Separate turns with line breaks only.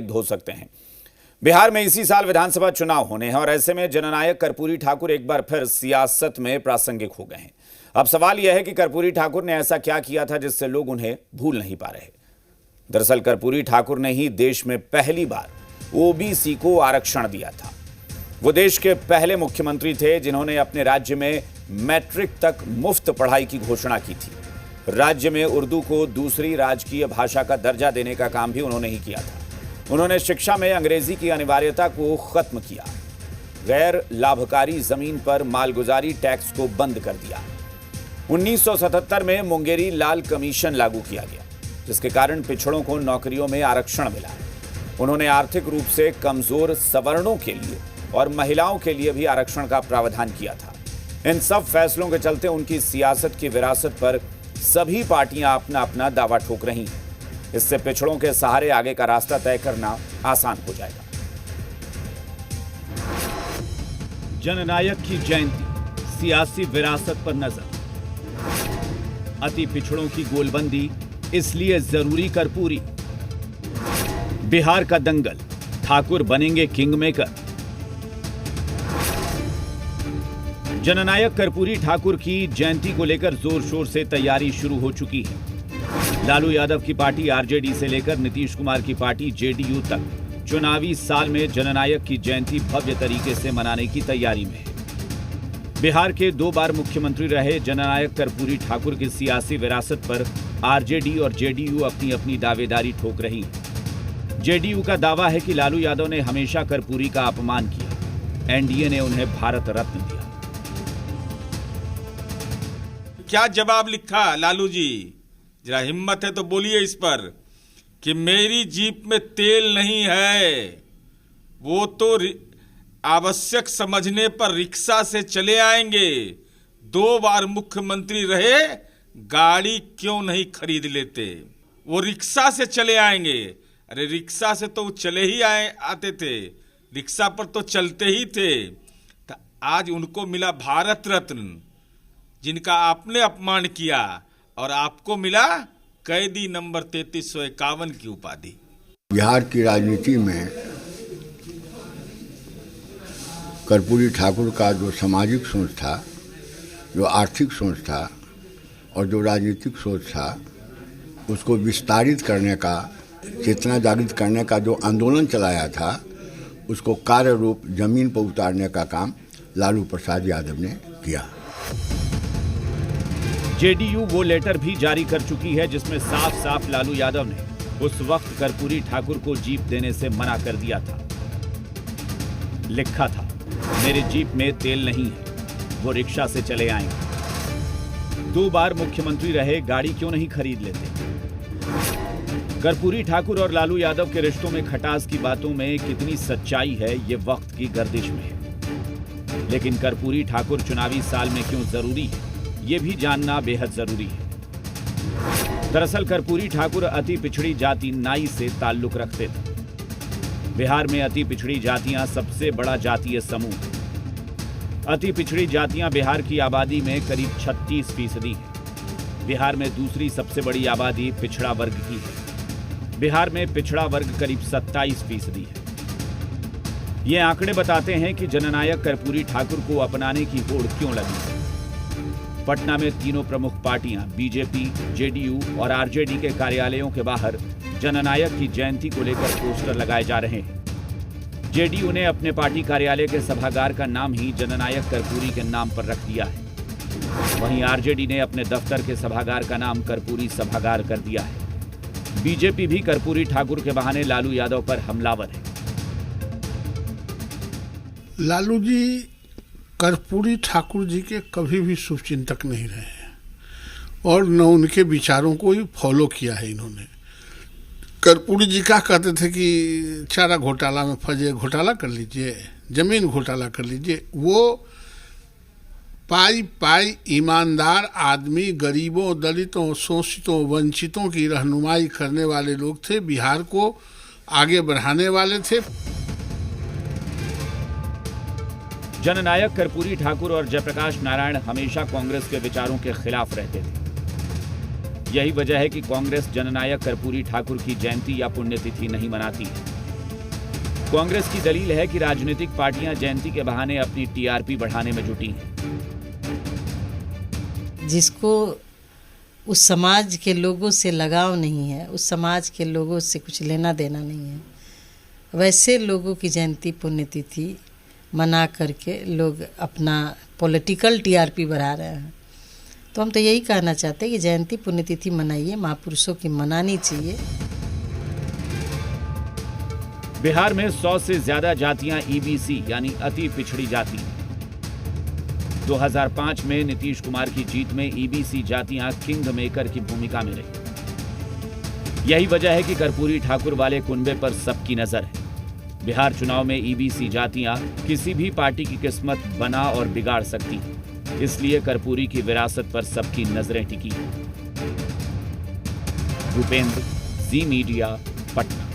धो सकते हैं। बिहार में इसी साल विधानसभा चुनाव होने हैं और ऐसे में जननायक कर्पूरी ठाकुर एक बार फिर सियासत में प्रासंगिक हो गए हैं। अब सवाल यह है कि कर्पूरी ठाकुर ने ऐसा क्या किया था जिससे लोग उन्हें भूल नहीं पा रहे। दरअसल कर्पूरी ठाकुर ने ही देश में पहली बार ओबीसी को आरक्षण दिया था। वो देश के पहले मुख्यमंत्री थे जिन्होंने अपने राज्य में मैट्रिक तक मुफ्त पढ़ाई की घोषणा की थी। राज्य में उर्दू को दूसरी राजकीय भाषा का दर्जा देने का काम भी उन्होंने ही किया था। उन्होंने शिक्षा में अंग्रेजी की अनिवार्यता को खत्म किया। गैर लाभकारी जमीन पर मालगुजारी टैक्स को बंद कर दिया। 1977 में मुंगेरी लाल कमीशन लागू किया गया, जिसके कारण पिछड़ों को नौकरियों में आरक्षण मिला। उन्होंने आर्थिक रूप से कमजोर सवर्णों के लिए और महिलाओं के लिए भी आरक्षण का प्रावधान किया था। इन सब फैसलों के चलते उनकी सियासत की विरासत पर सभी पार्टियां अपना अपना दावा ठोक रही हैं। इससे पिछड़ों के सहारे आगे का रास्ता तय करना आसान हो जाएगा। जननायक की जयंती, सियासी विरासत पर नजर। अति पिछड़ों की गोलबंदी इसलिए जरूरी कर्पूरी। बिहार का दंगल, ठाकुर बनेंगे किंग मेकर। जननायक कर्पूरी ठाकुर की जयंती को लेकर जोर शोर से तैयारी शुरू हो चुकी है। लालू यादव की पार्टी आरजेडी से लेकर नीतीश कुमार की पार्टी जेडीयू तक चुनावी साल में जननायक की जयंती भव्य तरीके से मनाने की तैयारी में है। बिहार के 2 बार मुख्यमंत्री रहे जननायक कर्पूरी ठाकुर की सियासी विरासत पर आरजेडी और जेडीयू अपनी अपनी दावेदारी ठोक रही है। जेडीयू का दावा है कि लालू यादव ने हमेशा कर्पूरी का अपमान किया। एनडीए ने उन्हें भारत रत्न दिया।
क्या जवाब लिखा लालू जी? जरा हिम्मत है तो बोलिए इस पर कि मेरी जीप में तेल नहीं है, वो तो आवश्यक समझने पर रिक्शा से चले आएंगे। 2 बार मुख्यमंत्री रहे, गाड़ी क्यों नहीं खरीद लेते? वो रिक्शा से चले आएंगे। अरे रिक्शा से तो चले ही आते थे, रिक्शा पर तो चलते ही थे। तो आज उनको मिला भारत रत्न, जिनका आपने अपमान किया, और आपको मिला कैदी नंबर 3351 की उपाधि।
बिहार की राजनीति में कर्पूरी ठाकुर का जो सामाजिक सोच था, जो आर्थिक सोच था और जो राजनीतिक सोच था, उसको विस्तारित करने का, चेतना जागृत करने का जो आंदोलन चलाया था, उसको कार्य रूप जमीन पर उतारने का काम लालू प्रसाद यादव ने किया।
जेडीयू वो लेटर भी जारी कर चुकी है जिसमें साफ साफ लालू यादव ने उस वक्त कर्पूरी ठाकुर को जीप देने से मना कर दिया था। लिखा था, मेरे जीप में तेल नहीं है, वो रिक्शा से चले आएंगे। 2 बार मुख्यमंत्री रहे, गाड़ी क्यों नहीं खरीद लेते? कर्पूरी ठाकुर और लालू यादव के रिश्तों में खटास की बातों में कितनी सच्चाई है, ये वक्त की गर्दिश में है। लेकिन कर्पूरी ठाकुर चुनावी साल में क्यों जरूरी है, ये भी जानना बेहद जरूरी है। दरअसल कर्पूरी ठाकुर अति पिछड़ी जाति नाई से ताल्लुक रखते थे। बिहार में अति पिछड़ी जातियां सबसे बड़ा जातीय समूह है। अति पिछड़ी जातियां बिहार की आबादी में करीब 36% है। बिहार में दूसरी सबसे बड़ी आबादी पिछड़ा वर्ग की है। बिहार में पिछड़ा वर्ग करीब 27% है। ये आंकड़े बताते हैं कि जननायक कर्पूरी ठाकुर को अपनाने की होड़ क्यों लगी। पटना में तीनों प्रमुख पार्टियां बीजेपी, जेडीयू और आरजेडी के कार्यालयों के बाहर जननायक की जयंती को लेकर पोस्टर लगाए जा रहे हैं। जेडीयू ने अपने पार्टी कार्यालय के सभागार का नाम ही जननायक कर्पूरी के नाम पर रख दिया है। वहीं आरजेडी ने अपने दफ्तर के सभागार का नाम कर्पूरी सभागार कर दिया है। बीजेपी भी कर्पूरी ठाकुर के बहाने लालू यादव पर हमलावर है।
लालू जी कर्पूरी ठाकुर जी के कभी भी शुभचिंतक नहीं रहे हैं और न उनके विचारों को ही फॉलो किया है इन्होंने। कर्पूरी जी क्या कहते थे कि चारा घोटाला में फंसे, घोटाला कर लीजिए, जमीन घोटाला कर लीजिए। वो पाई ईमानदार आदमी, गरीबों, दलितों, शोषितों, वंचितों की रहनुमाई करने वाले लोग थे, बिहार को आगे बढ़ाने वाले थे।
जननायक कर्पूरी ठाकुर और जयप्रकाश नारायण हमेशा कांग्रेस के विचारों के खिलाफ रहते थे। यही वजह है कि कांग्रेस जननायक कर्पूरी ठाकुर की जयंती या पुण्यतिथि नहीं मनाती है। कांग्रेस की दलील है कि राजनीतिक पार्टियां जयंती के बहाने अपनी टीआरपी बढ़ाने में जुटी हैं।
जिसको उस समाज के लोगों से लगाव नहीं है, उस समाज के लोगों से कुछ लेना देना नहीं है, वैसे लोगों की जयंती पुण्यतिथि मना करके लोग अपना पॉलिटिकल टीआरपी बढ़ा रहे हैं। तो हम तो यही कहना चाहते हैं कि जयंती पुण्यतिथि मनाइए, महापुरुषों की मनानी चाहिए।
बिहार में 100 से ज्यादा जातियां ईबीसी यानी अति पिछड़ी जाति। 2005 में नीतीश कुमार की जीत में ईबीसी जातियां किंग मेकर की भूमिका में रही। यही वजह है कि कर्पूरी ठाकुर वाले कुनबे पर सबकी नजर है। बिहार चुनाव में ईबीसी जातियां किसी भी पार्टी की किस्मत बना और बिगाड़ सकती हैं। इसलिए कर्पूरी की विरासत पर सबकी नजरें टिकी हैं। भूपेंद्र, जी मीडिया, पटना।